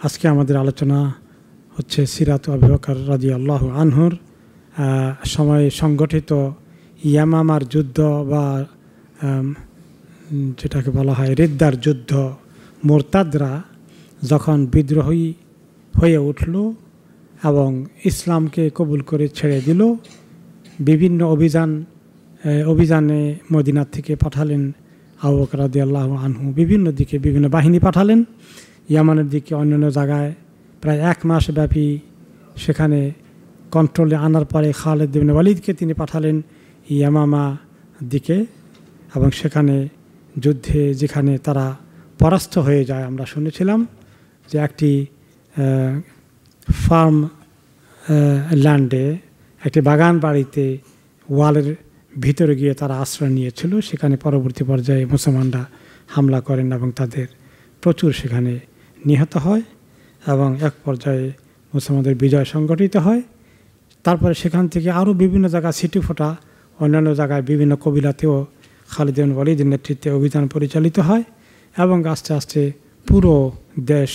আজকে আমাদের আলোচনা হচ্ছে সিরাত আবু বকর রাদিয়াল্লাহু আনহুর সময়ে সংগঠিত ইয়ামামার যুদ্ধ বা যেটাকে বলা হয় রিদ্দার যুদ্ধ। মুরতাদরা যখন বিদ্রোহী হয়ে উঠল এবং ইসলামকে কবুল করে ছেড়ে দিল, বিভিন্ন অভিযানে মদিনার থেকে পাঠালেন আবু বকর রাদিয়াল্লাহু আনহু, বিভিন্ন দিকে বিভিন্ন বাহিনী পাঠালেন। ইয়ামানের দিকে অন্যান্য জায়গায় প্রায় 1 মাস ব্যাপী সেখানে কন্ট্রোলে আনার পরে খালিদ ইবনে ওয়ালিদকে তিনি পাঠালেন ইয়ামামা দিকে, এবং সেখানে যুদ্ধে যেখানে তারা পরাস্ত হয়ে যায়, আমরা শুনেছিলাম যে একটি ফার্ম ল্যান্ডে, একটি বাগান বাড়িতে ওয়ালের ভিতরে গিয়ে তারা আশ্রয় নিয়েছিল। সেখানে পরবর্তী পর্যায়ে মুসলমানরা হামলা করেন এবং তাদের প্রচুর সেখানে নিহত হয় এবং এক পর্যায়ে মুসলমানদের বিজয় সংগঠিত হয়। তারপরে সেখান থেকে আরও বিভিন্ন জায়গায় ছিটে ফোটা অন্যান্য জায়গায় বিভিন্ন কবিলাতেও খালিদ ইবনে ওয়ালিদের নেতৃত্বে অভিযান পরিচালিত হয় এবং আস্তে আস্তে পুরো দেশ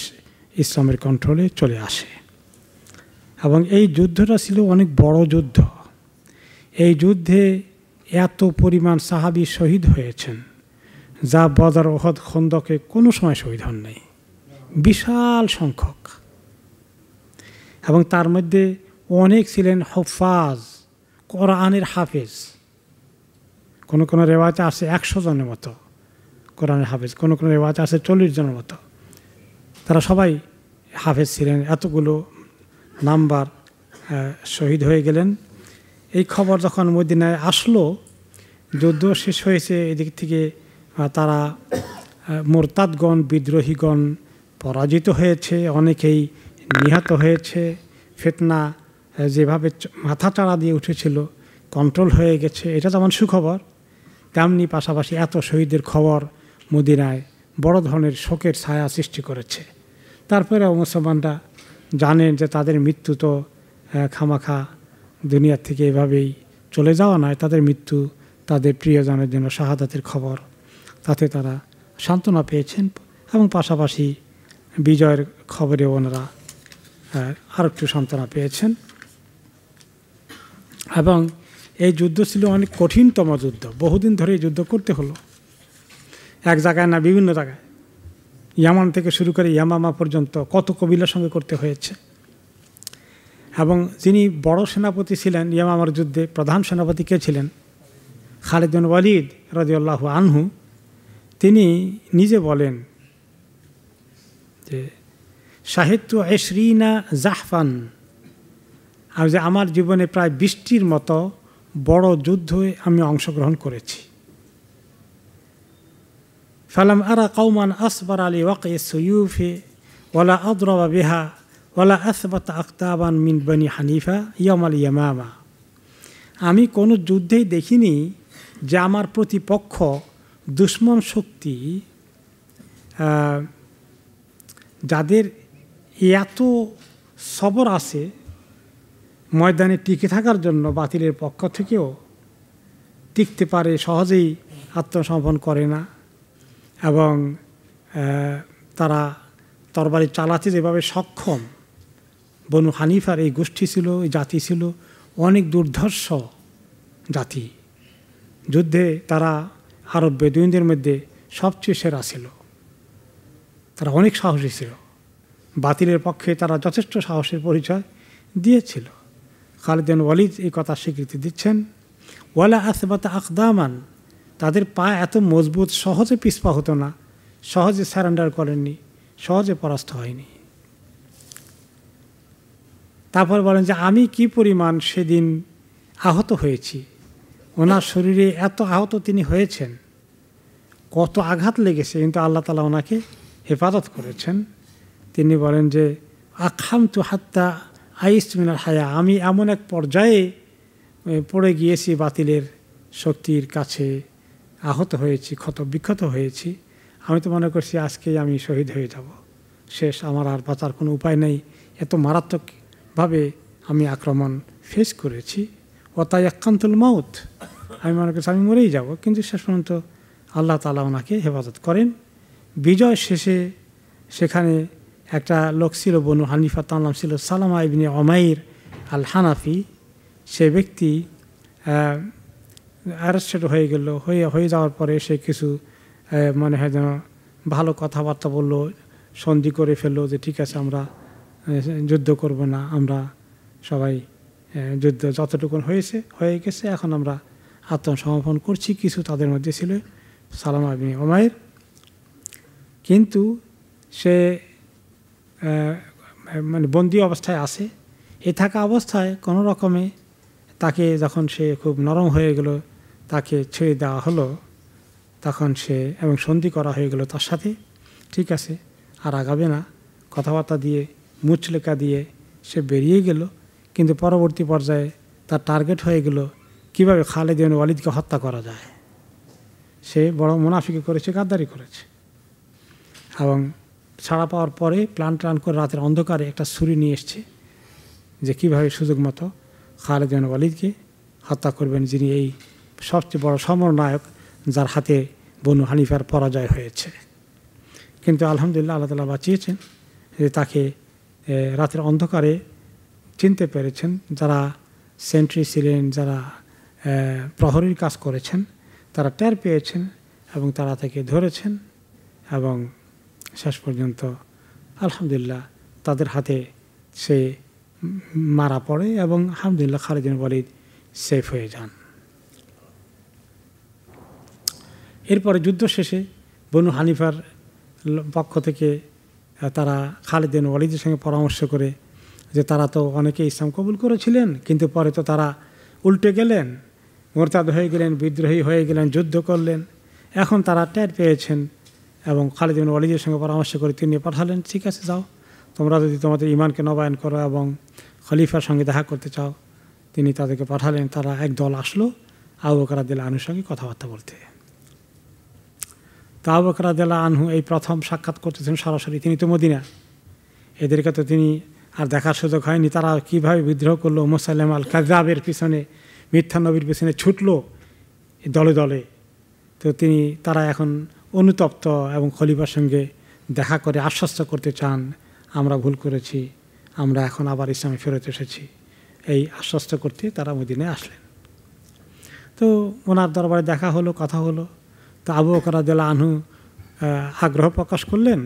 ইসলামের কন্ট্রোলে চলে আসে। এবং এই যুদ্ধটা ছিল অনেক বড় যুদ্ধ। এই যুদ্ধে এত পরিমাণ সাহাবী শহীদ হয়েছেন যা বদর, উহুদ, খন্দকে কোনো সময় শহীদ হন নাই, বিশাল সংখ্যক। এবং তার মধ্যে অনেক ছিলেন হুফাজ, কোরআনের হাফেজ। কোনো কোনো রেওয়াজে আছে 100 জনের মতো কোরআনের হাফেজ, কোনো কোনো রেওয়াজে আছে 40 জনের মতো। তারা সবাই হাফেজ ছিলেন। এতগুলো নাম্বার শহীদ হয়ে গেলেন। এই খবর যখন মদিনায় আসলো, যুদ্ধ শেষ হয়েছে, এদিক থেকে তারা মুরতাদগণ, বিদ্রোহীগণ পরাজিত হয়েছে, অনেকেই নিহত হয়েছে, ফিতনা যেভাবে মাথা চাড়া দিয়ে উঠেছিল কন্ট্রোল হয়ে গেছে, এটা যেমন সুখবর, তেমনি পাশাপাশি এত শহীদের খবর মদিনায় বড় ধরনের শোকের ছায়া সৃষ্টি করেছে। তারপরেও মুসলমানরা জানেন যে তাদের মৃত্যু তো খামাখা দুনিয়ার থেকে এভাবেই চলে যাওয়া নয়, তাদের মৃত্যু তাদের প্রিয়জনের জন্য শাহাদাতের খবর, তাতে তারা সান্ত্বনা পেয়েছেন এবং পাশাপাশি বিজয়ের খবরে ওনারা আর একটু সান্ত্বনা পেয়েছেন। এবং এই যুদ্ধ ছিল অনেক কঠিনতম যুদ্ধ, বহুদিন ধরে এই যুদ্ধ করতে হলো, এক জায়গায় না বিভিন্ন জায়গায়, ইয়ামান থেকে শুরু করে ইয়ামামা পর্যন্ত কত কবিলার সঙ্গে করতে হয়েছে। এবং যিনি বড় সেনাপতি ছিলেন ইয়ামামার যুদ্ধে, প্রধান সেনাপতি কে ছিলেন? খালিদ ইবনে ওয়ালিদ রাদিয়াল্লাহু আনহু। তিনি নিজে বলেন যে শাহিদতু 20 জাহফান, আর যে আমার জীবনে প্রায় 20টির মতো বড় যুদ্ধে আমি অংশগ্রহণ করেছি। ফালাম আরা কওমান আসবার আলী ওয়াকি সুয়ুফি ওয়ালা আদরাবা বিহা ওয়ালা আসবাতা আকতাবান মিন বনি হানিফা ইয়ামাল ইয়ামামা। আমি কোনো যুদ্ধেই দেখিনি যে আমার প্রতিপক্ষ দুশ্মন শক্তি, যাদের এত সবর আছে ময়দানে টিকে থাকার জন্য, বাতিলের পক্ষ থেকেও টিকতে পারে, সহজেই আত্মসমর্পণ করে না, এবং তারা তরবারি চালাতে যেভাবে সক্ষম। বনু হানিফার এই গোষ্ঠী ছিল, এই জাতি ছিল অনেক দুর্ধর্ষ জাতি। যুদ্ধে তারা আরব বেদুইনদের মধ্যে সবচেয়ে সেরা ছিল, তারা অনেক সাহসী ছিল, বাতিলের পক্ষে তারা যথেষ্ট সাহসের পরিচয় দিয়েছিল। খালিদ ইবনে ওয়ালিদ এই কথা স্বীকৃতি দিচ্ছেন। ওয়ালা আসবাতা আকদামান, তাদের পা এত মজবুত, সহজে পিছপা হতো না, সহজে সারেন্ডার করেননি, সহজে পরাস্ত হয়নি। তারপর বলেন যে আমি কি পরিমাণ সেদিন আহত হয়েছি, ওনার শরীরে এত আহত তিনি হয়েছেন, কত আঘাত লেগেছে, কিন্তু আল্লাহ তাআলা ওনাকে হেফাজত করেছেন। তিনি বলেন যে আখামতু হাত্তা আইসতু মিনাল হায়া, আমি এমন এক পর্যায়ে পড়ে গিয়েছি, বাতিলের শক্তির কাছে আহত হয়েছি, ক্ষত বিক্ষত হয়েছি, আমি তো মনে করছি আজকেই আমি শহীদ হয়ে যাব, শেষ, আমার আর বাঁচার কোনো উপায় নেই, এত মারাত্মকভাবে আমি আক্রমণ ফেস করেছি। ওয়াতায়াক্কান্তুল মাউত, আমি মনে করছি আমি মরেই যাব, কিন্তু শেষ পর্যন্ত আল্লাহ তাআলা ওনাকে হেফাজত করেন। বিজয় শেষে সেখানে একটা লোক ছিল বনু হানিফা, তার নাম ছিল সালামা ইবনে উমাইর আল হানাফি। সে ব্যক্তি অ্যারেস্টেড হয়ে গেল। হয়ে যাওয়ার পরে সে কিছু মনে হয় যেন ভালো কথাবার্তা বললো, সন্ধি করে ফেললো যে ঠিক আছে আমরা যুদ্ধ করব না, আমরা সবাই যুদ্ধ যতটুকু হয়ে গেছে, এখন আমরা আত্মসমর্পণ করছি। কিছু তাদের মধ্যে ছিল সালামা ইবনে উমাইর। কিন্তু সে মানে বন্দি অবস্থায় আছে। এ থাকা অবস্থায় কোনো রকমে তাকে যখন সে খুব নরম হয়ে গেল, তাকে ছেড়ে দেওয়া হলো, তখন সে এবং সন্ধি করা হয়ে গেল তার সাথে, ঠিক আছে আর আগাবে না, কথাবার্তা দিয়ে মুচলেকা দিয়ে সে বেরিয়ে গেল। কিন্তু পরবর্তী পর্যায়ে তার টার্গেট হয়ে গেল কীভাবে খালিদ ইবনে ওয়ালিদকে হত্যা করা যায়। সে বড় মুনাফিকি করেছে, গাদ্দারি করেছে, এবং ছাড়া পাওয়ার পরে প্ল্যান করে রাতের অন্ধকারে একটা ছুরি নিয়ে এসছে যে কীভাবে সুযোগ মতো খালিদ ইবনে ওয়ালিদকে হত্যা করবেন, যিনি এই সবচেয়ে বড় সমরনায়ক, যার হাতে বনু হানিফার পরাজয় হয়েছে। কিন্তু আলহামদুলিল্লাহ আল্লাহ তাআলা বাঁচিয়েছেন, যে তাকে রাতের অন্ধকারে চিনতে পেরেছেন। যারা সেন্ট্রি ছিলেন, যারা প্রহরীর কাজ করেছেন, তারা টের পেয়েছেন এবং তারা তাকে ধরেছেন, এবং শেষ পর্যন্ত আলহামদুলিল্লাহ তাদের হাতে সে মারা পড়ে এবং আলহামদুলিল্লাহ খালিদ ইবনে ওয়ালিদ সেফ হয়ে যান। এরপরে যুদ্ধ শেষে বনু হানিফার পক্ষ থেকে তারা খালিদ ইবনে ওয়ালিদের সঙ্গে পরামর্শ করে যে তারা তো অনেকে ইসলাম কবুল করেছিলেন, কিন্তু পরে তো তারা উল্টে গেলেন, মোরতাদ হয়ে গেলেন, বিদ্রোহী হয়ে গেলেন, যুদ্ধ করলেন। এখন তারা টের পেয়েছেন এবং খালিদ ইবনে ওয়ালিদের সঙ্গে পরামর্শ করে তিনি পাঠালেন, ঠিক আছে যাও, তোমরা যদি তোমাদের ঈমানকে নবায়ন করো এবং খলিফার সঙ্গে দেখা করতে চাও। তিনি তাদেরকে পাঠালেন। তারা এক দল আসলো আবু বকর রাদিয়াল্লাহু আনহুর সঙ্গে কথাবার্তা বলতে। তা আবু বকর রাদিয়াল্লাহু আনহু এই প্রথম সাক্ষাৎ করতেছেন সরাসরি, তিনি তো মদিনা, এদেরকে তো তিনি আর দেখার সুযোগ হয়নি। তারা কীভাবে বিদ্রোহ করলো, মুসাইলামা আল কাযযাবের পিছনে, মিথ্যা নবীর পিছনে ছুটলো দলে দলে। তো তারা এখন অনুতপ্ত এবং খলিফার সঙ্গে দেখা করে আশ্বস্ত করতে চান, আমরা ভুল করেছি, আমরা এখন আবার ইসলামে ফেরত এসেছি। এই আশ্বস্ত করতে তারা মদিনায় আসলেন। তো ওনার দরবারে দেখা হলো, কথা হলো। তো আবু বকর রাদিয়াল্লাহু আনহু আগ্রহ প্রকাশ করলেন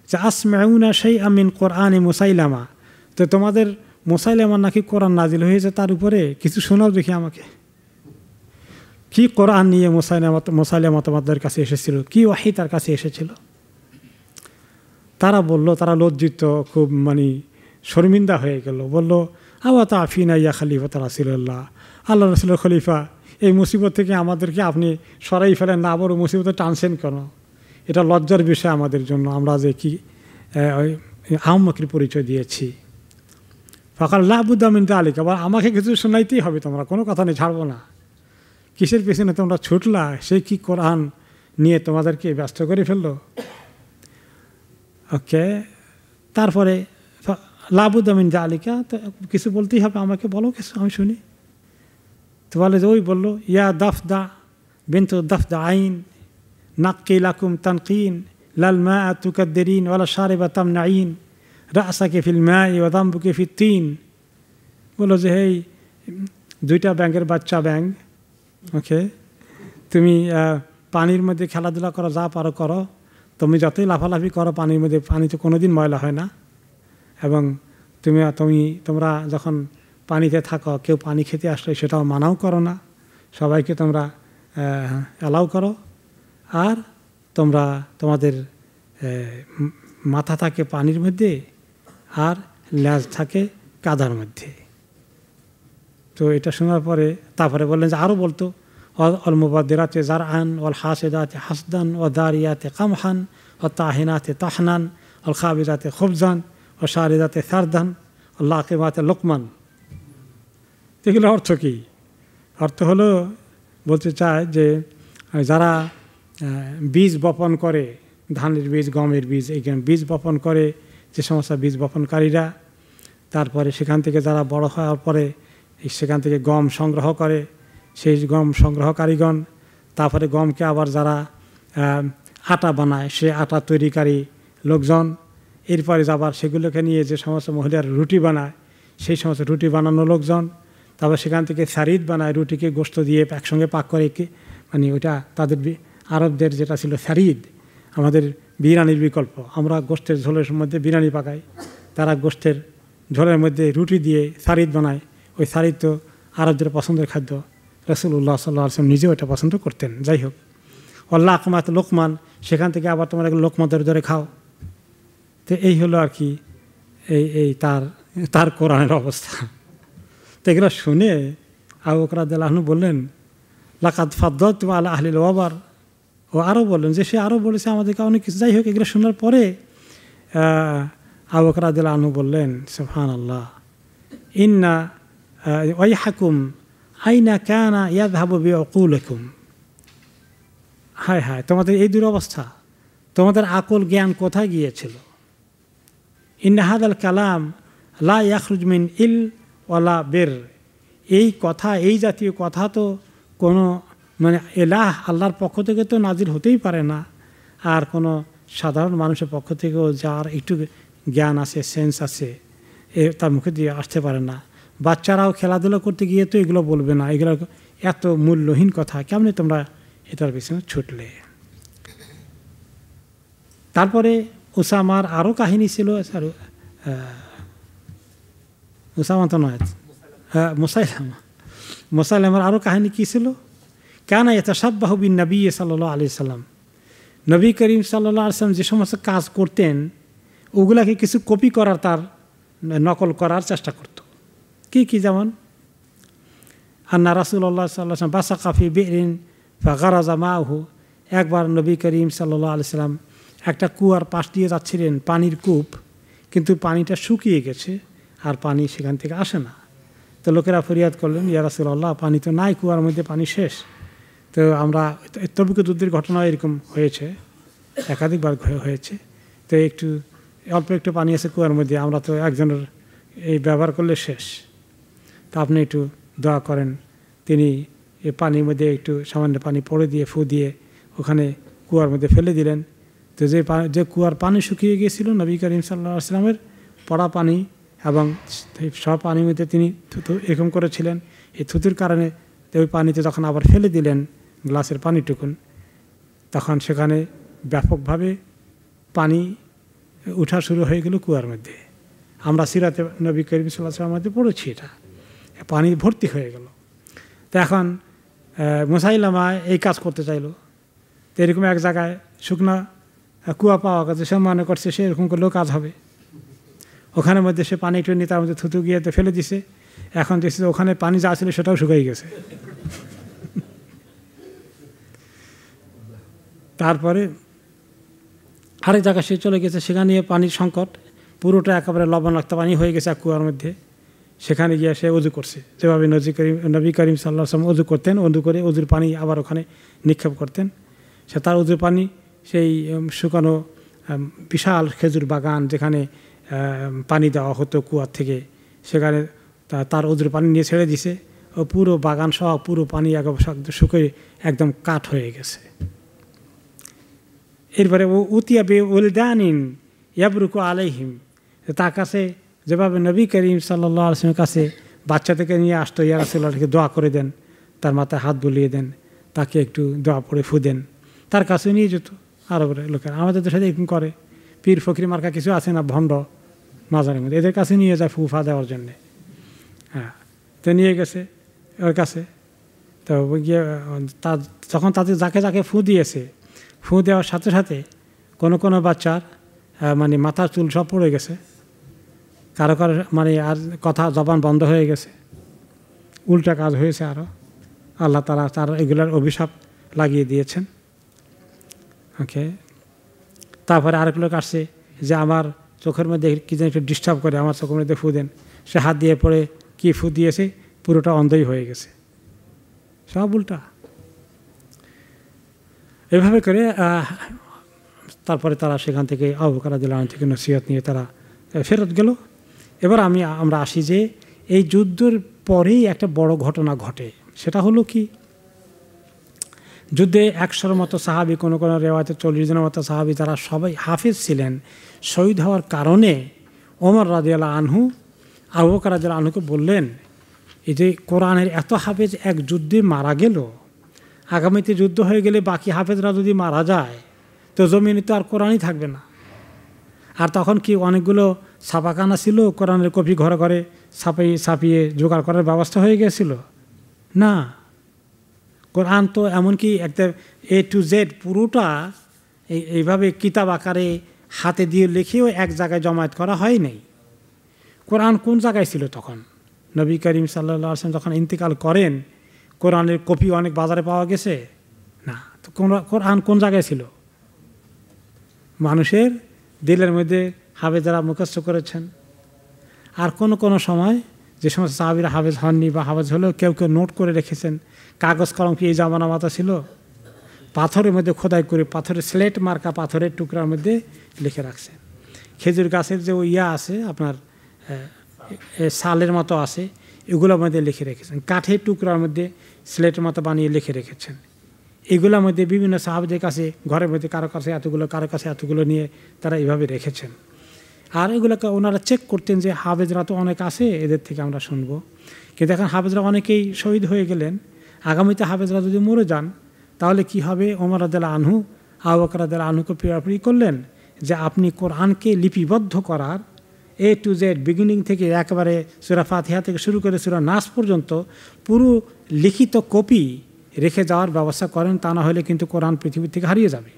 যে আসমাউনা শাইআম মিন কোরআনে মুসাইলামা, তো তোমাদের মুসাইলামার নাকি কোরআন নাজিল হয়েছে, তার উপরে কিছু শোনাও দেখি আমাকে। কি কোরআন নিয়ে মুসাইলামা তোমাদের কাছে এসেছিল, কি ওহী তার কাছে এসেছিল? তারা বলল, তারা লজ্জিত, খুব শর্মিন্দা হয়ে গেল। বলল, আওয়া তাফিনা ইয়া খলিফাত রাসূলুল্লাহ, আল্লাহ রাসূলের খলিফা, এই মুসিবত থেকে আমাদেরকে আপনি সরাই ফেলেন না, আবারও মুসিবতে টানছেন কেন? এটা লজ্জার বিষয় আমাদের জন্য, আমরা যে কি আহম্মকের পরিচয় দিয়েছি। ফাকাল লা বুদ্দা মিন যালিক, আবার আমাকে কিছু শোনাইতেই হবে, তোমরা কোনো কথা নেই, ছাড়বো না। কিসের পেছনে তোমরা ছুটলা? সেই কি কোরআন নিয়ে তোমাদেরকে ব্যস্ত করে ফেললো? ওকে, তারপরে লা বুদ্দা মিন যালিকা, তো কিছু বলতেই হবে, আমাকে বলো কিছু, আমি শুনি। তো বলে যে ওই বললো, ইয়া দাফদা বিনতু দাফদা আইন নাক্কি লাকুম তানকিন লাল মা তুকাদ্দিরিন ওয়ালা শারিবা তামনাইন রাসাকে ফিল মাই ওয়া দামবুকে ফিত তিন। বললো যে এই দুইটা ব্যাঙের বাচ্চা ব্যাঙ, ওকে, তুমি পানির মধ্যে খেলাধুলা করো, যা পারো করো, তুমি যতই লাফালাফি করো পানির মধ্যে, পানি তো কোনো দিন ময়লা হয় না, এবং তোমরা যখন পানিতে থাকো, কেউ পানি খেতে আসলে সেটাও মানাও করো না, সবাইকে তোমরা অ্যালাউ করো, আর তোমরা তোমাদের মাথা থাকে পানির মধ্যে আর লেজ থাকে কাদার মধ্যে। তো এটা শোনার পরে তারপরে বললেন যে আরও বলতো, অল মুবাদ্দিরাতে জারআন ওয়াল হাসিদাতে হাসদান ওয়া দারিয়াতে কামহান ওয়া তাহিনাতে তাহনান ওয়াল খাবিজাতে খুবজান ওয়া শারিদাতে সারদান ওয়া লাকিমাতে লুকমান। এগুলো অর্থ কী? অর্থ হলো, বলতে চায় যে যারা বীজ বপন করে, ধানের বীজ, গমের বীজ, এই বীজ বপন করে, যে সমস্ত বীজ বপনকারীরা, তারপরে সেখান থেকে যারা বড় হওয়ার পরে সেখান থেকে গম সংগ্রহ করে, সেই গম সংগ্রহকারীগণ, তারপরে গমকে আবার যারা আটা বানায়, সে আটা তৈরিকারী লোকজন, এরপরে আবার সেগুলোকে নিয়ে যে সমস্ত মহিলার রুটি বানায়, সেই সমস্ত রুটি বানানো লোকজন, তারপর সেখান থেকে সারিদ বানায়, রুটিকে গোস্ত দিয়ে একসঙ্গে পাক করে, মানে ওইটা তাদের আরবদের যেটা ছিল সারিদ, আমাদের বিরিয়ানির বিকল্প। আমরা গোস্তের ঝোলের মধ্যে বিরিয়ানি পাকাই, তারা গোস্তের ঝোলের মধ্যে রুটি দিয়ে সারিদ বানায়। ওই সারিদ তো আরবদের পছন্দের খাদ্য, রাসূলুল্লাহ সাল্লাল্লাহু আলাইহি ওয়াসাল্লাম নিজেও এটা পছন্দ করতেন। যাই হোক, আল্লাহ আকমাত লোকমান, সেখান থেকে আবার তোমরা লোকমা ধরে ধরে খাও। তো এই হলো আর কি এই তার কোরআনের অবস্থা। তো এগুলো শুনে আবু বকর রাদিয়াল্লাহু আনহু বললেন, লাকাদ ফাদ্দালতু আলা আহলিল ওয়াবার। ও আরও বললেন যে সে আরও বলেছে আমাদেরকে অনেক কিছু। যাই হোক, এগুলো শোনার পরে আবু বকর রাদিয়াল্লাহু আনহু বললেন, সুবহানাল্লাহ, ইন্না ওয়াইহাকুম আইনা কানা ইয়াযহাবু বিউকুলিকুম। হায় হায়, তোমাদের এই দুরবস্থা, তোমাদের আকল জ্ঞান কোথায় গিয়েছিল? ইন্না হাদাল কালাম লা ইয়াখরুজ মিন ইল ওয়ালা বের। এই কথা, এই জাতীয় কথা তো কোনো মানে এলাহ আল্লাহর পক্ষ থেকে তো নাজির হতেই পারে না, আর কোনো সাধারণ মানুষের পক্ষ থেকেও যার একটু জ্ঞান আছে, সেন্স আছে, তার মুখে দিয়ে আসতে পারে না। বাচ্চারাও খেলাধুলা করতে গিয়ে তো এগুলো বলবে না। এগুলো এত মূল্যহীন কথা, কেমনি তোমরা এটার পিছনে ছুটলে? তারপরে উসামার আরও কাহিনী ছিল। উসামা তো নয়, মুসাইলামার আরও কাহিনী কী ছিল? কানা ইয়াতাশাব্বাহু বিন নবী সাল্লাল্লাহু আলাইহি সাল্লাম। নবী করিম সাল্লাল্লাহু আলাইহি সাল্লাম যে সমস্ত কাজ করতেন, ওগুলাকে কিছু কপি করার, তার নকল করার চেষ্টা করত। কি যেমন, আন্না রাসূলুল্লাহ সাল্লাল্লাহু আলাইহি ওয়াসাল্লাম বাসাকা ফি বি'রিন ফাগারাজা মাআহু। একবার নবী করিম সাল্লাল্লাহু আলাইহি সাল্লাম একটা কুয়ার পাশ দিয়ে যাচ্ছিলেন, পানির কূপ, কিন্তু পানিটা শুকিয়ে গেছে আর পানি সেখান থেকে আসে না। তো লোকেরা ফরিয়াদ করলেন, ইয়া রাসূলুল্লাহ, পানি তো নাই, কুয়ার মধ্যে পানি শেষ। তো আমরা তবুক যুদ্ধের ঘটনা এরকম হয়েছে, একাধিকবার হয়েছে। তো অল্প একটু পানি আছে কুয়ার মধ্যে, আমরা তো একজনের এই ব্যবহার করলে শেষ। তা আপনি একটু দোয়া করেন। তিনি এই পানির মধ্যে একটু সামান্য পানি পড়ে দিয়ে, ফু দিয়ে ওখানে কুয়ার মধ্যে ফেলে দিলেন। তো যে কুয়ার পানি শুকিয়ে গিয়েছিল, নবী করিম সাল্লাল্লাহু আলাইহি ওয়াসাল্লামের পড়া পানি এবং সব পানির মধ্যে তিনি থুতু এরকম করেছিলেন। এই থুতুর কারণে ওই পানিতে যখন আবার ফেলে দিলেন গ্লাসের পানিটুকুন, তখন সেখানে ব্যাপকভাবে পানি উঠা শুরু হয়ে গেল কুয়ার মধ্যে। আমরা সিরাতে নবী করিম সাল্লাল্লাহু আলাইহি ওয়াসাল্লামের মধ্যে পড়েছি, এটা পানি ভর্তি হয়ে গেল। তো এখন মুসাইলামা এই কাজ করতে চাইল। তো এরকম এক জায়গায় শুকনা কুয়া পাওয়া গেছে, সে মনে করছে সে এরকম করলেও কাজ হবে। ওখানের মধ্যে সে পানি একটু নিয়ে তার মধ্যে থুতু গিয়ে ফেলে দিছে। এখন দেখছি ওখানে পানি যা ছিল সেটাও শুকাই গেছে। তারপরে আরেক জায়গায় সে চলে গেছে, সেখানে পানির সংকট, পুরোটা একেবারে লবণাক্ত পানি হয়ে গেছে কুয়ার মধ্যে। সেখানে গিয়ে সে উজু করছে, যেভাবে নবী করিম সাল্লাল্লাহু আলাইহি ওয়াসাল্লাম উজু করতেন, উজু করে উজুর পানি আবার ওখানে নিক্ষেপ করতেন। সে তার উজুর পানি সেই শুকানো বিশাল খেজুর বাগান, যেখানে পানি দেওয়া হতো কুয়ার থেকে, সেখানে তার উজুর পানি নিয়ে ছেড়ে দিছে। ও পুরো বাগান সহ পুরো পানি শুকিয়ে একদম কাঠ হয়ে গেছে। এরপরে ও উতিয়া বে উলদানিন ইয়াবরুকু আলাইহিম, তার কাছে যেভাবে নবী করিম সাল্লাল্লাহু আলাইহি ওয়াসাল্লামের কাছে বাচ্চা থেকে নিয়ে আসতো, ইয়া রাসূলুল্লাহকে দোয়া করে দেন, তার মাথায় হাত বুলিয়ে দেন, তাকে একটু দোয়া পড়ে ফু দেন, তার কাছে নিয়ে যেত আরবের লোকেরা। আমাদের দেশে এরকম করে, পীর ফকির মার্কা কিছু আছে না, ভণ্ড মাজারের মধ্যে, এদের কাছে নিয়ে যায় ফুফা দেওয়ার জন্যে। হ্যাঁ, তো নিয়ে গেছে ওর কাছে। তো গিয়ে যখন তাদের যাকে ফু দিয়েছে, ফু দেওয়ার সাথে সাথে কোনো বাচ্চার মানে মাথার চুল সব পড়ে গেছে, কারো মানে আর কথা জবান বন্ধ হয়ে গেছে, উল্টা কাজ হয়েছে আরও। আল্লাহ তাআলা তার এগুলার অভিশাপ লাগিয়ে দিয়েছেন। ওকে, তারপরে আরেক লোক আসছে যে আমার চোখের মধ্যে কী যেন একটু ডিস্টার্ব করে, আমার চোখের মধ্যে ফু দেন। সে হাত দিয়ে পড়ে কি ফু দিয়েছে, পুরোটা অন্ধই হয়ে গেছে, সব উল্টা। এভাবে করে তারপরে তারা সেখান থেকে আবু বকর রাদিয়াল্লাহু আনহু থেকে নসিহত নিয়ে তারা ফেরত গেল। এবার আমরা আসি যে এই যুদ্ধের পরেই একটা বড় ঘটনা ঘটে। সেটা হলো কি, যুদ্ধে 100-র মতো সাহাবি, কোনো কোনো রেওয়ায়তে 40 জনের মতো সাহাবি, তারা সবাই হাফেজ ছিলেন। শহীদ হওয়ার কারণে ওমর রাদিয়াল্লাহু আনহু আবু বকর রাদিয়াল্লাহু আনহুকে বললেন, এই যে কোরআনের এত হাফেজ এক যুদ্ধে মারা গেল, আগামীতে যুদ্ধ হয়ে গেলে বাকি হাফেজরা যদি মারা যায় তো জমিনে তো আর কোরআনই থাকবে না। আর তখন কি অনেকগুলো ছাপাখানা ছিল, কোরআনের কপি ঘরে ঘরে ছাপিয়ে জোগাড় করার ব্যবস্থা হয়ে গেছিল? না, কোরআন তো এমনকি একটা A to Z পুরোটা এইভাবে কিতাব আকারে হাতে দিয়ে লিখেও এক জায়গায় জমায়েত করা হয় নাই। কোরআন কোন জায়গায় ছিল তখন? নবী করিম সাল্লাল্লাহু আলাইহি ওয়াসাল্লাম যখন ইন্তেকাল করেন, কোরআনের কপি অনেক বাজারে পাওয়া গেছে না। তো কোরআন কোন জায়গায় ছিল? মানুষের দিলের মধ্যে হাফেজরা মুখস্থ করেছেন। আর কোনো সময় যে সমস্ত সাহাবীরা হাফেজ হননি বা হাফেজ হলেও কেউ কেউ নোট করে রেখেছেন। কাগজ কলম কি এই জামানা মাতা ছিল? পাথরের মধ্যে খোদাই করে, পাথরের স্লেট মার্কা পাথরের টুকরার মধ্যে লিখে রাখছেন। খেজুর গাছের যে ইয়া আছে আপনার সালের মতো আছে, এগুলোর মধ্যে লিখে রেখেছেন। কাঠের টুকরার মধ্যে স্লেটের মতো বানিয়ে লিখে রেখেছেন। এগুলোর মধ্যে বিভিন্ন সাহাবীদের কাছে, ঘরের মধ্যে কারো কাছে এতগুলো, কারো কাছে এতগুলো নিয়ে তারা এইভাবে রেখেছেন। আর এগুলোকে ওনারা চেক করতেন যে হাফেজরা তো অনেক আছে, এদের থেকে আমরা শুনবো। কিন্তু এখন হাফেজরা অনেকেই শহীদ হয়ে গেলেন, আগামীতে হাফেজরা যদি মরে যান তাহলে কি হবে? ওমর রাদিয়াল্লাহু আনহু আবু বকর রাদিয়াল্লাহু আনহুকে প্রেয়ারি করলেন যে আপনি কোরআনকে লিপিবদ্ধ করার A to Z বিগিনিং থেকে একেবারে সূরা ফাতিহা থেকে শুরু করে সূরা নাস পর্যন্ত পুরো লিখিত কপি রেখে যাওয়ার ব্যবস্থা করেন, তা না হলে কিন্তু কোরআন পৃথিবী থেকে হারিয়ে যাবে।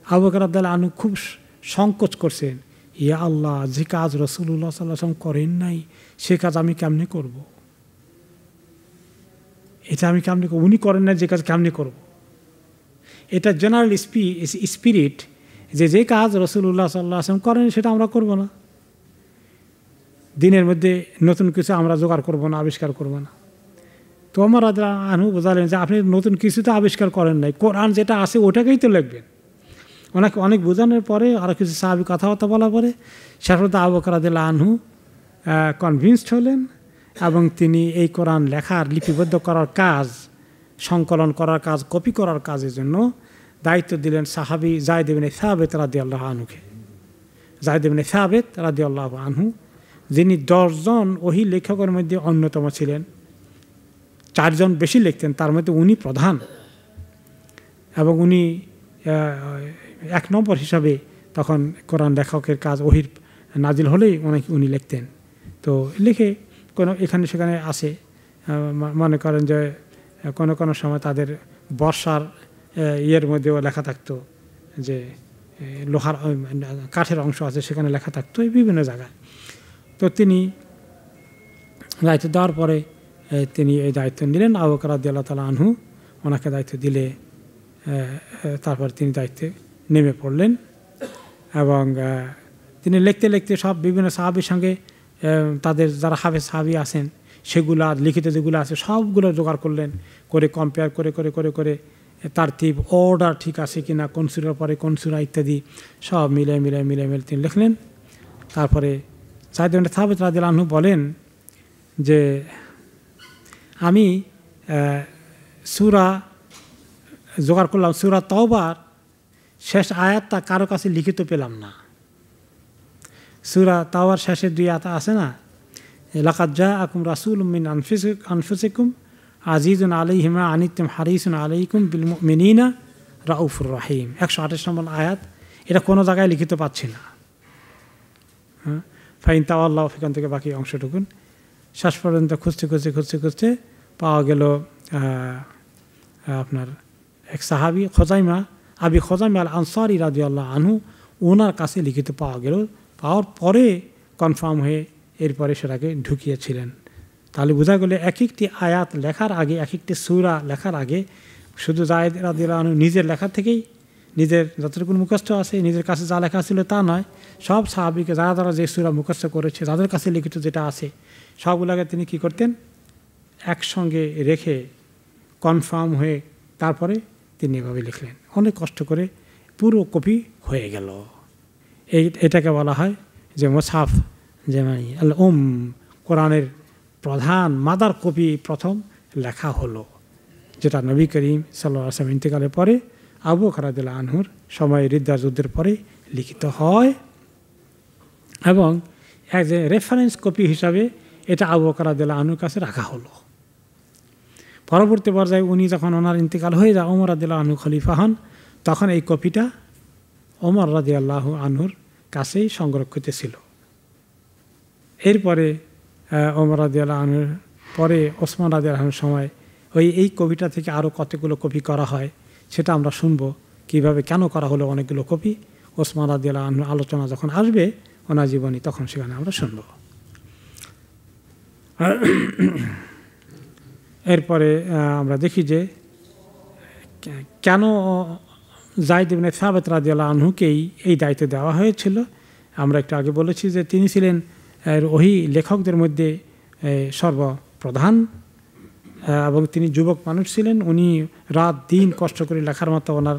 আবু বকর রাদিয়াল্লাহু আনহু খুব সংকোচ করছেন, ইয়া আল্লাহ, যে কাজ রাসূলুল্লাহ সাল্লাল্লাহু আলাইহি ওয়াসাল্লাম করেন নাই সে কাজ আমি কেমনে করব? এটা আমি কেমনে করব? উনি করেন না যে কাজ কেমনে করব? এটা জেনারেল স্পিরিট যে কাজ রাসূলুল্লাহ সাল্লাল্লাহু আলাইহি ওয়াসাল্লাম করেন সেটা আমরা করব না। দিনের মধ্যে নতুন কিছু আমরা জোগাড় করব না, আবিষ্কার করব না। তো ওমর রাদিয়াল্লাহু আনহু বোঝালেন যে আপনি নতুন কিছু তো আবিষ্কার করেন নাই, কোরআন যেটা আছে ওটাকেই তো লিখবেন। ওনাকে অনেক বোঝানোর পরে, আরও কিছু সাহাবী কথাবার্তা বলার পরে শেষত আবু বকর রাদিয়াল্লাহু আনহু কনভিন্সড হলেন এবং তিনি এই কোরআন লেখার, লিপিবদ্ধ করার কাজ, সংকলন করার কাজ, কপি করার কাজের জন্য দায়িত্ব দিলেন সাহাবী যায়েদ ইবনে সাবিত রাদিয়াল্লাহু আনহুকে। যায়েদ ইবনে সাবিত রাদিয়াল্লাহু আনহু, যিনি 10 জন ওহী লেখকের মধ্যে অন্যতম ছিলেন। 4 জন বেশি লিখতেন, তার মধ্যে উনি প্রধান, এবং উনি 1 নম্বর হিসাবে তখন কোরআন লেখকের কাজ, ওহীর নাজিল হলেই উনি লিখতেন। তো লিখে এখানে সেখানে আসে, মনে করেন যে কোনো সময় তাদের বর্ষার ইয়ের মধ্যেও লেখা থাকতো, যে লোহার কাঠের অংশ আছে সেখানে লেখা থাকতো, এই বিভিন্ন জায়গায়। তো তিনি দায়িত্ব দেওয়ার পরে তিনি এই দায়িত্ব নিলেন। আবু বকর রাদিয়াল্লাহু তাআলা আনহু ওনাকে দায়িত্ব দিলে তারপর তিনি দায়িত্বে নেমে পড়লেন এবং তিনি লিখতে লিখতে সব বিভিন্ন সাহাবীর সঙ্গে তাদের যারা হাফেজ সাহাবী আছেন সেগুলো লিখিত যেগুলো আছে সবগুলো জোগাড় করলেন, করে কম্পেয়ার করে করে করে করে তারতিব, অর্ডার ঠিক আছে কিনা, কোন সূরার পরে কোন সূরা ইত্যাদি সব মিলে তিনি লিখলেন। তারপরে যায়েদ ইবনে সাবিত রাদিয়াল্লাহু আনহু বলেন যে আমি সূরা জোগাড় করলাম, সূরা তাওবার শেষ আয়াতটা কারো কাছে লিখিত পেলাম না। সূরা তাওবার শেষের 2 আয়াত আছে না, লাকাদ জাআকুম রাসূলুম মিন আনফুসিকুম আজিজুন আলাইহি মা আনিতুম হারিসুন আলাইকুম বিল মুমিনিনা রাউফুর রহিম, 128 নম্বর আয়াত। এটা কোনো জায়গায় লিখিত পাচ্ছি না। ফাইন তাওয়াল্লাহু, সেখান থেকে বাকি অংশটুকুন শেষ পর্যন্ত খুঁজতে পাওয়া গেল আপনার এক সাহাবী আবি খোজাইমা আল আনসারী রাদিয়াল্লাহু আনহু, ওনার কাছে লিখিত পাওয়া গেল। পাওয়ার পরে কনফার্ম হয়ে এরপরে সেটাকে ঢুকিয়েছিলেন। তাহলে বোঝা গেল এক একটি আয়াত লেখার আগে, এক একটি সূরা লেখার আগে শুধু যায়েদ রাদিয়াল্লাহু আনহু নিজের লেখা থেকেই, নিজের যতটুকু মুখস্থ আছে, নিজের কাছে যা লেখা ছিল তা নয়, সব সাহাবীকে যারা যে সূরা মুখস্থ করেছে যাদের কাছে লিখিত যেটা আছে সবগুলোকে তিনি কি করতেন, একসঙ্গে রেখে কনফার্ম হয়ে তারপরে তিনি এভাবে লিখলেন। অনেক কষ্ট করে পুরো কপি হয়ে গেল। এটাকে বলা হয় যে মুসহাফ, যে আল কোরআনের প্রধান মাদার কপি প্রথম লেখা হলো। যেটা নবী করিম সাল্লাল্লাহু আলাইহি ওয়াসাল্লাম ইন্তেকালের পরে আবু বকর রাদিয়াল্লাহু আনহুর সময় রিদ্দার যুদ্ধের পরে লিখিত হয় এবং অ্যাজ এ রেফারেন্স কপি হিসাবে এটা আবু বকর রাদিয়াল্লাহু আনহুর কাছে রাখা হলো। পরবর্তী পর্যায়ে উনি যখন ওনার ইন্তেকাল হয়ে যায়, ওমর রাদিয়াল্লাহু আনহু খলিফা হন, তখন এই কপিটা ওমর রাদিয়াল্লাহু আনহুর কাছেই সংরক্ষিত ছিল। এরপরে ওমর রাদিয়াল্লাহু আনহুর পরে ওসমান রাদিয়াল্লাহু আনহুর সময় এই কপিটা থেকে আরও কতগুলো কপি করা হয় সেটা আমরা শুনবো, কীভাবে কেন করা হলো অনেকগুলো কপি। ওসমান রাদিয়াল্লাহু আনহুর আলোচনা যখন আসবে ওনার জীবনী, তখন সেখানে আমরা শুনব। এরপরে আমরা দেখি যে কেন যায়েদ ইবনে সাবিত রাদিয়াল্লাহু আনহুকেই এই দায়িত্ব দেওয়া হয়েছিল। আমরা একটু আগে বলেছি যে তিনি ছিলেন ওহী লেখকদের মধ্যে সর্বপ্রধান এবং তিনি যুবক মানুষ ছিলেন। উনি রাত দিন কষ্ট করে লেখার মতো ওনার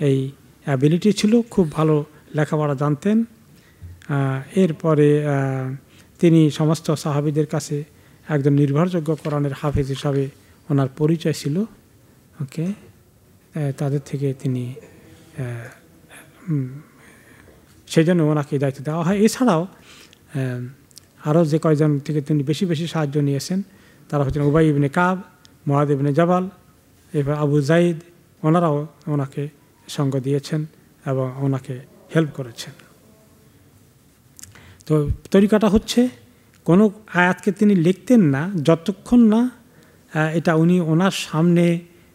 এই অ্যাবিলিটি ছিল, খুব ভালো লেখাপড়া জানতেন। এরপরে তিনি সমস্ত সাহাবীদের কাছে একজন নির্ভরযোগ্য কোরআনের হাফেজ হিসাবে ওনার পরিচয় ছিল। ওকে, তাদের থেকে তিনি সেই জন্য ওনাকে দায়িত্ব দেওয়া হয়। এছাড়াও আরও যে কয়েকজন থেকে তিনি বেশি বেশি সাহায্য নিয়েছেন তারা হচ্ছেন উবাই ইবনে কাব, মুআদ ইবনে জাবাল, এবার আবু যায়েদ, ওনারাও ওনাকে সঙ্গ দিয়েছেন এবং ওনাকে হেল্প করেছেন। তো তরিকাটা হচ্ছে কোনো আয়াতকে তিনি লিখতেন না যতক্ষণ না এটা উনি ওনার সামনে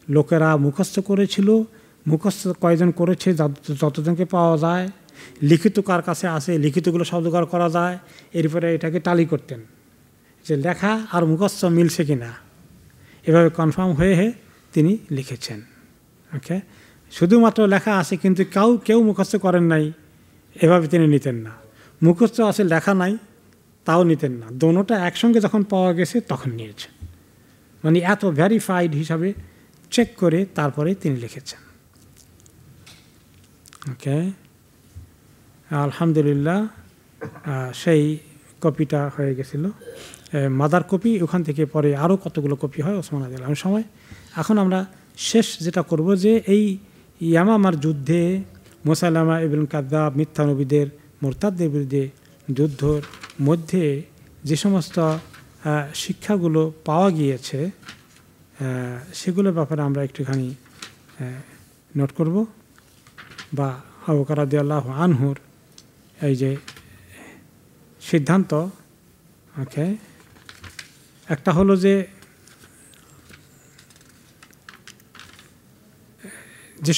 লোকেরা মুখস্থ করেছিল, মুখস্থ কয়জন করেছে যতজনকে পাওয়া যায়, লিখিত কার কাছে আছে লিখিতগুলো শব্দকার করা যায়, এরপরে এটাকে টালি করতেন যে লেখা আর মুখস্থ মিলছে কিনা, এভাবে কনফার্ম হয়ে তিনি লিখেছেন। ওকে, শুধুমাত্র লেখা আছে কিন্তু কেউ মুখস্থ করেন নাই, এভাবে তিনি নিতেন না। মুখস্থ আছে লেখা নাই, তাও নিতেন না। দোনোটা একসঙ্গে যখন পাওয়া গেছে তখন নিয়েছেন, মানে এত ভেরিফাইড হিসাবে চেক করে তারপরে তিনি লিখেছেন। ওকে, আলহামদুলিল্লাহ সেই কপিটা হয়ে গেছিল মাদার কপি। ওখান থেকে পরে আরও কতগুলো কপি হয় ওসমান রাদিয়াল্লাহু আনহুর সময়। এখন আমরা শেষ যেটা করব যে এই ইয়ামামার যুদ্ধে মুসাইলামা ইবনে কাযযাব মিথ্যা নবীদের মুরতাদদের বিরুদ্ধে যুদ্ধের মধ্যে যে সমস্ত শিক্ষাগুলো পাওয়া গিয়েছে সেগুলোর ব্যাপারে আমরা একটুখানি নোট করব, বা আবু বকর রাদিয়াল্লাহু আনহুর এই যে সিদ্ধান্ত। ওকে, একটা হলো যে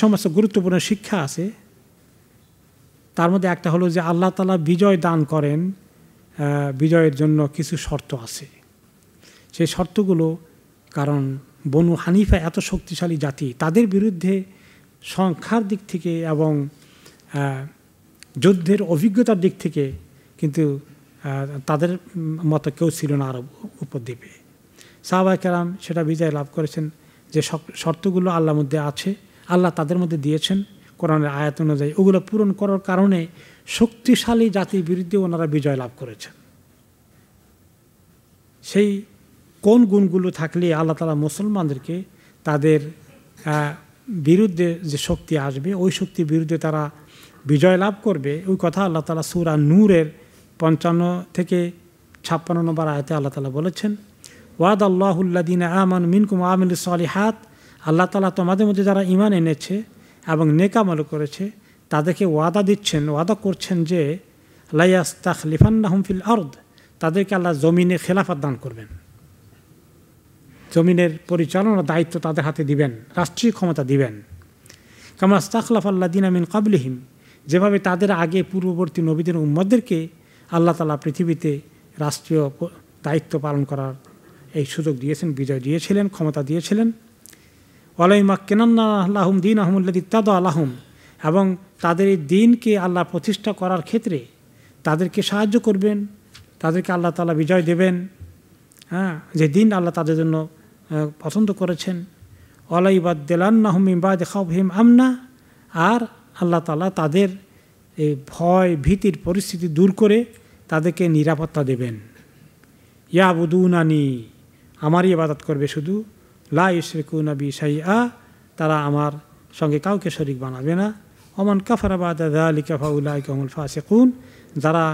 সমস্ত গুরুত্বপূর্ণ শিক্ষা আছে তার মধ্যে একটা হলো যে আল্লাহ তাআলা বিজয় দান করেন, বিজয়ের জন্য কিছু শর্ত আছে। সেই শর্তগুলো, কারণ বনু হানিফা এত শক্তিশালী জাতি, তাদের বিরুদ্ধে সংখ্যার দিক থেকে এবং যুদ্ধের অভিজ্ঞতার দিক থেকে কিন্তু তাদের মতো কেউ ছিল না আরব উপদ্বীপে। সাহাবায়ে কেরাম সেটা বিজয় লাভ করেছেন। যে শর্তগুলো আল্লাহর মধ্যে আছে, আল্লাহ তাদের মধ্যে দিয়েছেন কোরআনের আয়াত অনুযায়ী, ওগুলো পূরণ করার কারণে শক্তিশালী জাতির বিরুদ্ধে ওনারা বিজয় লাভ করেছেন। সেই কোন গুণগুলো থাকলে আল্লাহ তাআলা মুসলমানদেরকে তাদের বিরুদ্ধে যে শক্তি আসবে ওই শক্তির বিরুদ্ধে তারা বিজয় লাভ করবে, ওই কথা আল্লাহ তাআলা সূরা নূরের 55 থেকে 56 নম্বর আয়াতে আল্লাহ তাআলা বলেছেন, ওয়াদাল্লাহুল্লাযীনা আমানু মিনকুম ওয়া আমিলুস সালিহাত, আল্লাহ তাআলা তোমাদের মধ্যে যারা ঈমান এনেছে এবং নেক আমল করেছে তাদেরকে ওয়াদা করছেন যে লা ইস্তাখলিফান্নাহুম ফিল আরদ, তাদেরকে আল্লাহ জমিনে খেলাফত দান করবেন, জমিনের পরিচালনার দায়িত্ব তাদের হাতে দিবেন, রাষ্ট্রীয় ক্ষমতা দিবেন। কামা ইস্তাখলাফাল্লাযীনা মিন ক্বাবলিহিম, যেভাবে তাদের আগে পূর্ববর্তী নবীদের উম্মতদেরকে আল্লাহ তাআলা পৃথিবীতে রাষ্ট্রীয় দায়িত্ব পালন করার এই সুযোগ দিয়েছেন, বিজয় দিয়েছিলেন, ক্ষমতা দিয়েছিলেন। ওয়ালাইমাক্কিনান্না লাহুম দীনাহুমুল্লাযী ইরতাদা লাহুম, এবং তাদের এই দিনকে আল্লাহ প্রতিষ্ঠা করার ক্ষেত্রে তাদেরকে সাহায্য করবেন, তাদেরকে আল্লাহ তাআলা বিজয় দেবেন, যে দিন আল্লাহ তাদের জন্য পছন্দ করেছেন। ওয়ালাইবাদদিলান্নাহুম মিন বাদি খাউফিহিম আমনা, আর আল্লাহ তাআলা তাদের এই ভয় ভীতির পরিস্থিতি দূর করে তাদেরকে নিরাপত্তা দেবেন। ইয়াবুদুনানি, আমারই ইবাদত করবে শুধু, লা ইউশরিকুনা বি শাইআ, তারা আমার সঙ্গে কাউকে শরীক বানাবে না। ওমান কাফারা বাদা যালিকা ফাউলাইকা হুমুল ফাসিকুন, যারা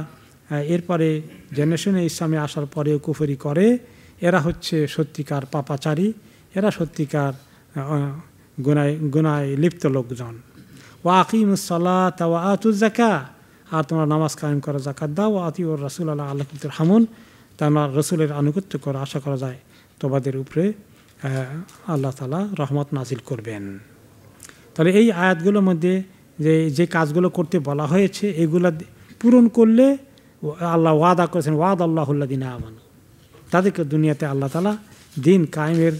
এরপরে জেনে শুনে ইসলামে আসার পরেও কুফরি করে, এরা হচ্ছে সত্যিকার পাপাচারী, এরা সত্যিকার গুনায় লিপ্ত লোকজন। ওয়া আকিমুস সালাতা ওয়া আতুজ যাকাত, আর তোমরা নামাজ কায়েম করো, যাকাত দাও। ওয়া আতিউর রাসূল লাআল্লাকুম তুরহামুন, তোমরা রসুলের আনুগত্য করো, আশা করা যায় তোমাদের উপরে আল্লাহ তাআলা রহমত নাজিল করবেন। তাহলে এই আয়াতগুলোর মধ্যে যে কাজগুলো করতে বলা হয়েছে, এগুলো পূরণ করলে আল্লাহ ওয়াদা করেছেন, ওয়াদ আল্লাহুল্লাযিনা আমানু, তাদেরকে দুনিয়াতে আল্লাহ তাআলা দিন কায়েমের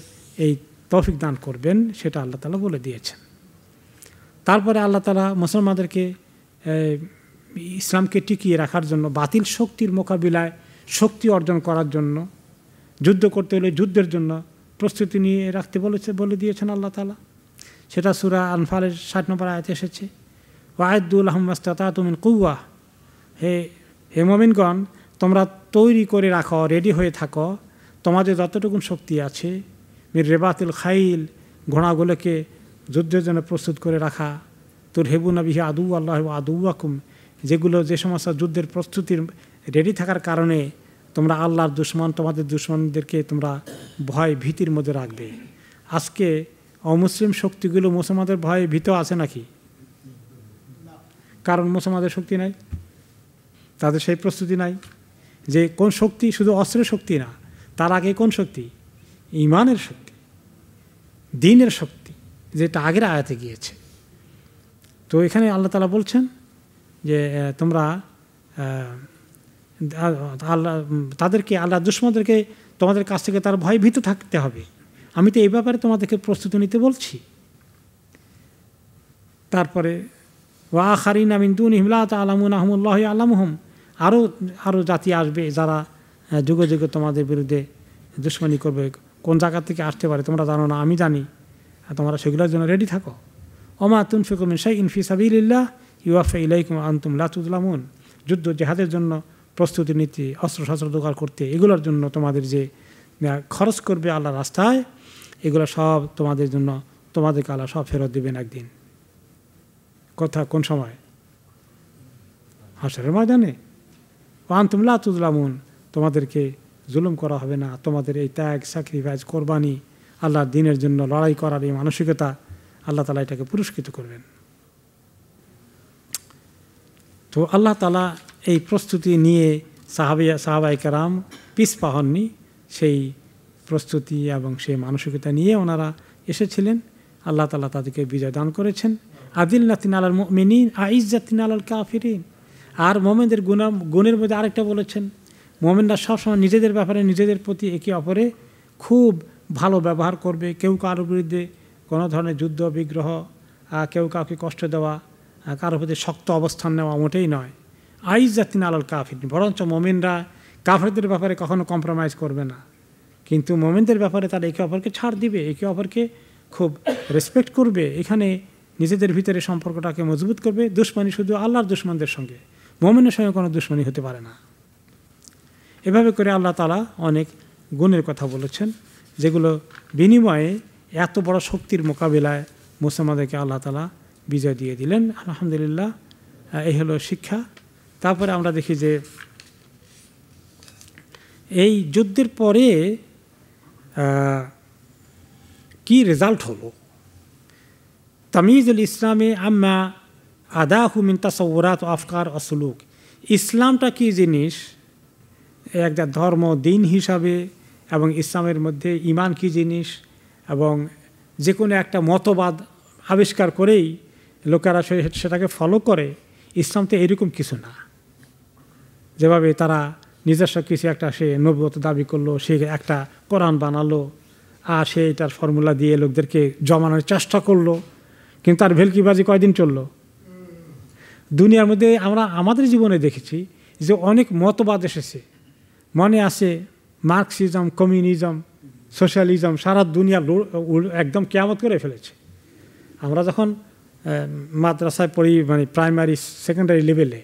এই তৌফিক দান করবেন, সেটা আল্লাহ তাআলা বলে দিয়েছেন। তারপরে আল্লাহ তাআলা মুসলমানদেরকে ইসলামকে টিকিয়ে রাখার জন্য, বাতিল শক্তির মোকাবিলায় শক্তি অর্জন করার জন্য, যুদ্ধ করতে হলে যুদ্ধের জন্য প্রস্তুতি নিয়ে রাখতে বলে দিয়েছেন আল্লাহ তাআলা। সেটা সূরা আনফালের 60 নম্বর আয়াতে এসেছে, ওয়াইদু লাহুম মাসতাতাতু মিন কুওয়া, হে মুমিনগণ, তোমরা তৈরি করে রাখো, রেডি হয়ে থাকো, তোমাদের যতটুকু শক্তি আছে, মির রেবাতুল খাইল, ঘোড়াগুলোকে যুদ্ধের জন্য প্রস্তুত করে রাখা, তুরহিবুনা বিহি আদু আল্লাহ ওয়া আদুওয়াকুম, যেগুলো যে সমস্ত যুদ্ধের প্রস্তুতির রেডি থাকার কারণে তোমরা আল্লাহর দুশমন, তোমাদের দুশমনদেরকে তোমরা ভয় ভীতির মধ্যে রাখবে। আজকে অমুসলিম শক্তিগুলো মুসলমানদের ভয়ে ভীত আছে নাকি? কারণ মুসলমানদের শক্তি নাই, তাদের সেই প্রস্তুতি নাই। যে কোন শক্তি, শুধু অস্ত্রের শক্তি না, তার আগে কোন শক্তি? ঈমানের শক্তি, দ্বীনের শক্তি, যেটা আগের আয়াতে গিয়েছে। তো এখানে আল্লাহ তাআলা বলছেন যে তোমরা আল্লাহ তাদেরকে, আল্লাহ দুশমনদেরকে তোমাদের কাছ থেকে তার ভয় ভীত থাকতে হবে। আমি তো এই ব্যাপারে তোমাদেরকে প্রস্তুতি নিতে বলছি। তারপরে ওয়া আখারিনা মিন দুনিহিম লা তা'লামুনাহুম আল্লাহু ইয়া'লামুহুম, আরও জাতি আসবে যারা যুগে যুগে তোমাদের বিরুদ্ধে দুশমনি করবে। কোন জায়গা থেকে আসতে পারে তোমরা জানো না, আমি জানি, তোমরা সেগুলোর জন্য রেডি থাকো। ওমা তুনফিকু মিন শাইইন ফি সাবিলিল্লাহ ইউওয়াফা ইলাইকুম ওয়া আনতুম লা তুযলামুন, যুদ্ধ জিহাদের জন্য প্রস্তুতি নিতে, অস্ত্রশস্ত্র জোগাড় করতে, এগুলোর জন্য তোমাদের যে খরচ করবে আল্লাহর রাস্তায়, এগুলো সব তোমাদের জন্য, তোমাদেরকে আল্লাহ সব ফেরত দেবেন একদিন। কথা কোন সময়? হাসরের ময়দানে। ওয়া আনতুম লা তুযলামুন, তোমাদেরকে জুলুম করা হবে না। তোমাদের এই ত্যাগ, স্যাক্রিফাইস, কোরবানি, আল্লাহর দ্বীনের জন্য লড়াই করার এই মানসিকতা, আল্লাহ তাআলা এটাকে পুরস্কৃত করবেন। তো আল্লাহ তাআলা এই প্রস্তুতি নিয়ে সাহাবায়ে কেরাম পিছপা হননি, সেই প্রস্তুতি এবং সেই মানসিকতা নিয়ে ওনারা এসেছিলেন। আল্লাহ তাআলা তাদেরকে বিজয় দান করেছেন। আদিল্লাতিন আলাল মুমিনিন আইজ্জাতিন আলাল কাফিরিন। আর মোমেনদের গুণের মধ্যে আরেকটা বলেছেন, মোমেনরা সবসময় নিজেদের ব্যাপারে, নিজেদের প্রতি একে অপরে খুব ভালো ব্যবহার করবে। কেউ কারোর বিরুদ্ধে কোনো ধরনের যুদ্ধ বিগ্রহ, কেউ কাউকে কষ্ট দেওয়া, কারোর প্রতি শক্ত অবস্থান নেওয়া মোটেই নয়। আইজ্জাতিন আলাল কাফিরিন, বরঞ্চ মোমেনরা কাফেরদের ব্যাপারে কখনো কম্প্রোমাইজ করবে না, কিন্তু মোমেনদের ব্যাপারে তারা একে অপরকে ছাড় দিবে, একে অপরকে খুব রেসপেক্ট করবে। এখানে নিজেদের ভিতরে সম্পর্কটাকে মজবুত করবে। দুশমনি শুধু আল্লাহর দুশমনদের সঙ্গে, মোমেনের সঙ্গে কোনো দুশমনি হতে পারে না। এভাবে করে আল্লাহ তাআলা অনেক গুণের কথা বলেছেন, যেগুলো বিনিময়ে এত বড় শক্তির মোকাবিলায় মুসলমানদেরকে আল্লাহ তাআলা বিজয় দিয়ে দিলেন। আলহামদুলিল্লাহ, এই হলো শিক্ষা। তারপরে আমরা দেখি যে এই যুদ্ধের পরে কি রেজাল্ট হলো। তামিজুল ইসলামে আম্মা আদাহু মিন তাসাউরাত আফকার আসলুক, ইসলামটা কি জিনিস, একটা ধর্ম দিন হিসাবে, এবং ইসলামের মধ্যে ঈমান কি জিনিস, এবং যে কোনো একটা মতবাদ আবিষ্কার করেই লোকেরা সেটাকে ফলো করে, ইসলাম তো এরকম কিছু না। যেভাবে তারা নিজস্ব কিছু একটা সে নবুয়ত দাবি করলো, সে একটা কোরআন বানালো, আর সে এটার ফর্মুলা দিয়ে লোকদেরকে জমানোর চেষ্টা করলো, কিন্তু তার ভেলকিবাজি কয়দিন চললো। দুনিয়ার মধ্যে আমরা আমাদের জীবনে দেখেছি যে অনেক মতবাদ এসেছে, মনে আছে মার্কসিজম, কমিউনিজম, সোশ্যালিজম, সারা দুনিয়া একদম কিয়ামত করে ফেলেছে। আমরা যখন মাদ্রাসায় পড়ি, মানে প্রাইমারি সেকেন্ডারি লেভেলে,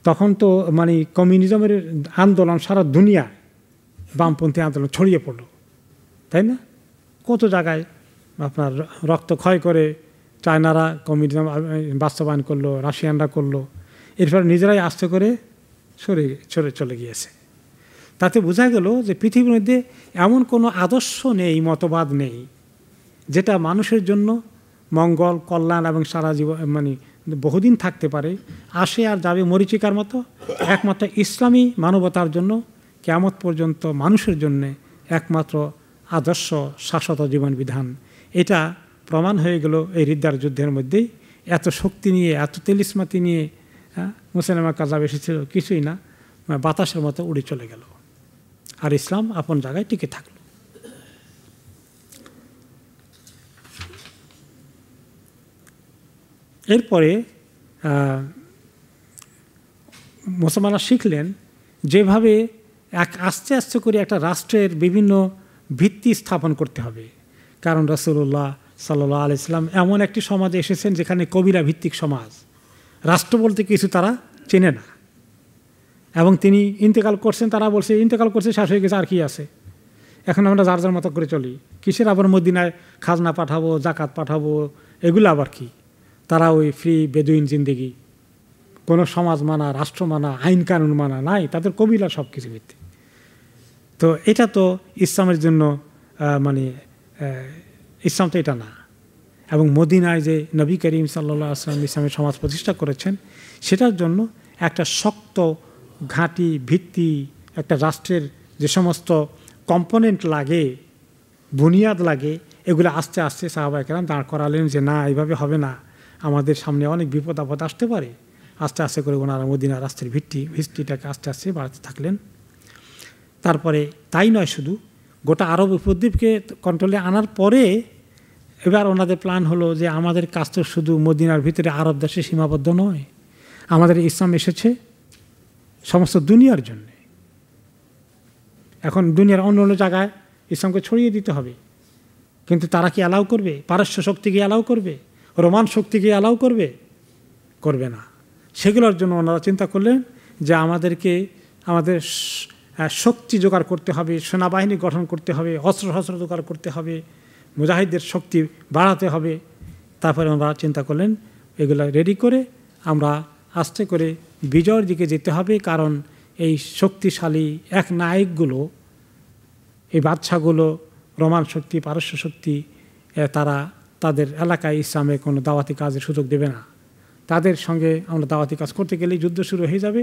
তখন তো মানে কমিউনিজমের আন্দোলন সারা দুনিয়া, বামপন্থী আন্দোলন ছড়িয়ে পড়লো, তাই না? কত জায়গায় আপনার রক্তক্ষয় করে চায়নারা কমিউনিজম বাস্তবায়ন করলো, রাশিয়ানরা করলো, এরপর নিজেরাই আস্তে করে সরে চলে গিয়েছে। তাতে বোঝা গেল যে পৃথিবীর মধ্যে এমন কোনো আদর্শ নেই, মতবাদ নেই যেটা মানুষের জন্য মঙ্গল, কল্যাণ এবং সারা জীবন মানে বহুদিন থাকতে পারে, আসে আর যাবে মরীচিকার মতো। একমাত্র ইসলামী মানবতার জন্য কিয়ামত পর্যন্ত মানুষের জন্য একমাত্র আদর্শ শাশ্বত জীবন বিধান। এটা প্রমাণ হয়ে গেল এই রিদ্দার যুদ্ধের মধ্যেই। এত শক্তি নিয়ে, এত তেলিসমাতি নিয়ে মুসাইলামা কাযাব এসেছিল, কিছুই না, বাতাসের মতো উড়ে চলে গেল, আর ইসলাম আপন জায়গায় টিকে থাকল। এরপরে মুসলমানরা শিখলেন যেভাবে আস্তে আস্তে করে একটা রাষ্ট্রের বিভিন্ন ভিত্তি স্থাপন করতে হবে। কারণ রাসূলুল্লাহ সাল্লাল্লাহু আলাইহি সাল্লাম এমন একটি সমাজে এসেছেন যেখানে কবিরা ভিত্তিক সমাজ, রাষ্ট্র বলতে কিছু তারা চেনে না। এবং তিনি ইন্তেকাল করছেন, তারা বলছে ইন্তেকাল করছে, শেষ হয়ে গেছে, আর কি আছে, এখন আমরা যার যার মতো করে চলি, কিসের আবার মদিনায় খাজনা পাঠাবো, জাকাত পাঠাবো, এগুলো আবার কি। তারা ওই ফ্রি বেদুইন জিন্দেগি, কোনো সমাজ মানা, রাষ্ট্র মানা, আইন কানুন মানা নাই, তাদের কবিলা সব কিছু ভিত্তি। তো এটা তো ইসলামের জন্য মানে ইসলাম তো এটা না। এবং মদিনায় যে নবী করিম সাল্লাল্লাহু আলাইহি ওয়াসাল্লাম ইসলামের সমাজ প্রতিষ্ঠা করেছেন, সেটার জন্য একটা শক্ত ঘাঁটি, ভিত্তি, একটা রাষ্ট্রের যে সমস্ত কম্পোনেন্ট লাগে, বুনিয়াদ লাগে, এগুলো আস্তে আস্তে সাহাবায়ে কেরাম দাঁড় করালেন যে না, এইভাবে হবে না, আমাদের সামনে অনেক বিপদ আপদ আসতে পারে। আস্তে আস্তে করে ওনারা মদিনা রাষ্ট্রের ভিত্তিটাকে আস্তে আস্তে বাড়াতে থাকলেন। তারপরে তাই নয়, শুধু গোটা আরব উপদ্বীপকে কন্ট্রোলে আনার পরে এবার ওনাদের প্ল্যান হলো যে আমাদের কাজ তো শুধু মদিনার ভিতরে আরব দেশে সীমাবদ্ধ নয়, আমাদের ইসলাম এসেছে সমস্ত দুনিয়ার জন্য। এখন দুনিয়ার অন্য অন্য জায়গায় ইসলামকে ছড়িয়ে দিতে হবে, কিন্তু তারা কি অ্যালাউ করবে? পারস্য শক্তিকে অ্যালাউ করবে? রোমান শক্তিকে অ্যালাউ করবে? করবে না। সেগুলোর জন্য ওনারা চিন্তা করলেন যে আমাদের শক্তি জোগাড় করতে হবে, সেনাবাহিনী গঠন করতে হবে, অস্ত্র জোগাড় করতে হবে, মুজাহিদদের শক্তি বাড়াতে হবে। তারপরে ওনারা চিন্তা করলেন এগুলো রেডি করে আমরা আস্তে করে বিজয়ের দিকে যেতে হবে। কারণ এই শক্তিশালী এক নায়কগুলো, এই বাদশাগুলো, রোমান শক্তি, পারস্য শক্তি, তারা তাদের এলাকায় ইসলামে কোনো দাওয়াতি কাজের সুযোগ দেবে না। তাদের সঙ্গে আমরা দাওয়াতি কাজ করতে গেলেই যুদ্ধ শুরু হয়ে যাবে।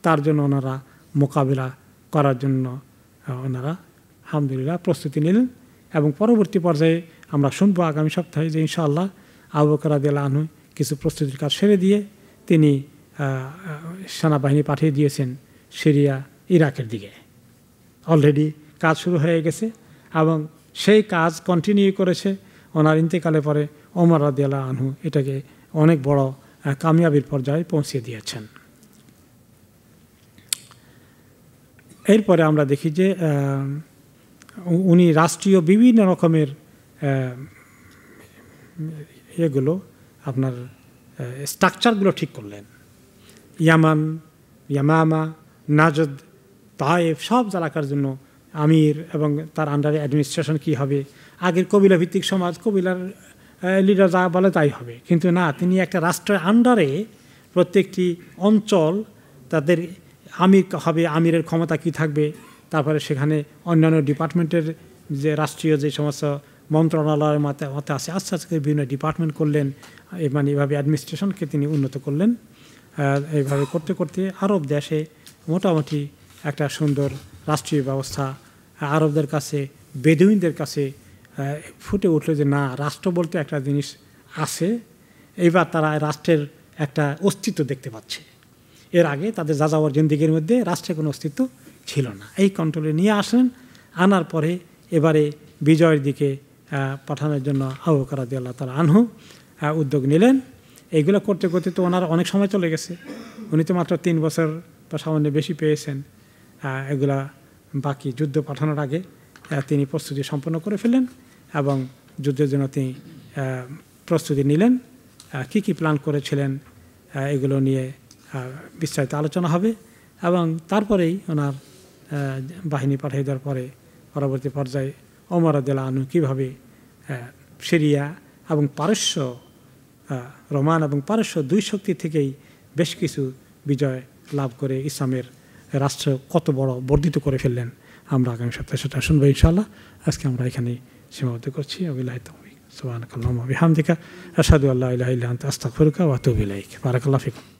তার জন্য ওনারা মোকাবিলা করার জন্য ওনারা আলহামদুলিল্লাহ প্রস্তুতি নিলেন। এবং পরবর্তী পর্যায়ে আমরা শুনবো আগামী সপ্তাহে যে ইনশাআল্লাহ আবু বকর রাদিয়াল্লাহু আনহু কিছু প্রস্তুতির কাজ সেরে দিয়ে তিনি সেনাবাহিনী পাঠিয়ে দিয়েছেন সিরিয়া, ইরাকের দিকে। অলরেডি কাজ শুরু হয়ে গেছে এবং সেই কাজ কন্টিনিউ করেছে। ওনার ইন্তেকালে পরে ওমর রাদিয়াল্লাহু আনহু এটাকে অনেক বড় কামিয়াবির পর্যায়ে পৌঁছে দিয়েছেন। এরপরে আমরা দেখি যে উনি রাষ্ট্রীয় বিভিন্ন রকমের এগুলো আপনার স্ট্রাকচারগুলো ঠিক করলেন। ইয়ামান, ইয়ামামা, নাজদ, তায়েফ সব এলাকার জন্য আমির এবং তার আন্ডারে অ্যাডমিনিস্ট্রেশন কী হবে। আগের কবিলা ভিত্তিক সমাজ, কবিলার লিডার যা বলে তাই হবে, কিন্তু না, তিনি একটা রাষ্ট্রের আন্ডারে প্রত্যেকটি অঞ্চল তাদের আমির হবে, আমিরের ক্ষমতা কি থাকবে, তারপরে সেখানে অন্যান্য ডিপার্টমেন্টের যে রাষ্ট্রীয় যে সমস্ত মন্ত্রণালয়ের মতে আছে, আস্তে আস্তে বিভিন্ন ডিপার্টমেন্ট করলেন, মানে এভাবে অ্যাডমিনিস্ট্রেশনকে তিনি উন্নত করলেন। এইভাবে করতে করতে আরব দেশে মোটামুটি একটা সুন্দর রাষ্ট্রীয় ব্যবস্থা আরবদের কাছে, বেদুইনদের কাছে ফুটে উঠল যে না, রাষ্ট্র বলতে একটা জিনিস আছে। এইবার তারা রাষ্ট্রের একটা অস্তিত্ব দেখতে পাচ্ছে। এর আগে তাদের যাযাবর জিন্দেগির মধ্যে রাষ্ট্রের কোনো অস্তিত্ব ছিল না। এই কন্ট্রোলে নিয়ে আসলেন, আনার পরে এবারে বিজয়ের দিকে পাঠানোর জন্য আবু বকর রাদিয়াল্লাহু তাআলা আনহু উদ্যোগ নিলেন। এইগুলো করতে করতে তো ওনার অনেক সময় চলে গেছে। উনি তো মাত্র 3 বছর বা সামান্য বেশি পেয়েছেন। এগুলা বাকি যুদ্ধ পাঠানোর আগে তিনি প্রস্তুতি সম্পন্ন করে ফেললেন এবং যুদ্ধের জন্য তিনি প্রস্তুতি নিলেন। কি কি প্ল্যান করেছিলেন এগুলো নিয়ে বিস্তারিত আলোচনা হবে। এবং তারপরেই ওনার বাহিনী পাঠিয়ে দেওয়ার পরে পরবর্তী পর্যায়ে ওমর রাদিয়াল্লাহু আনহু কীভাবে সিরিয়া এবং পারস্য, রোমান এবং পারস্য দুই শক্তি থেকেই বেশ কিছু বিজয় লাভ করে ইসলামের রাষ্ট্র কত বড় বর্ধিত করে ফেললেন। আমরা আগামী সপ্তাহে সেটা শুনবো ইনশাআল্লাহ। আজকে আমরা এখানেই সীমাবদ্ধ করছি। ওয়াবিল্লাহি তাওফীক। সুবহানাকাল্লাহুম্মা ওয়া বিহামদিকা আশহাদু আল্লা ইলাহা ইল্লা আনতা আস্তাগফিরুকা ওয়া আতুবু ইলাইক। বারাকাল্লাহু ফিকুম।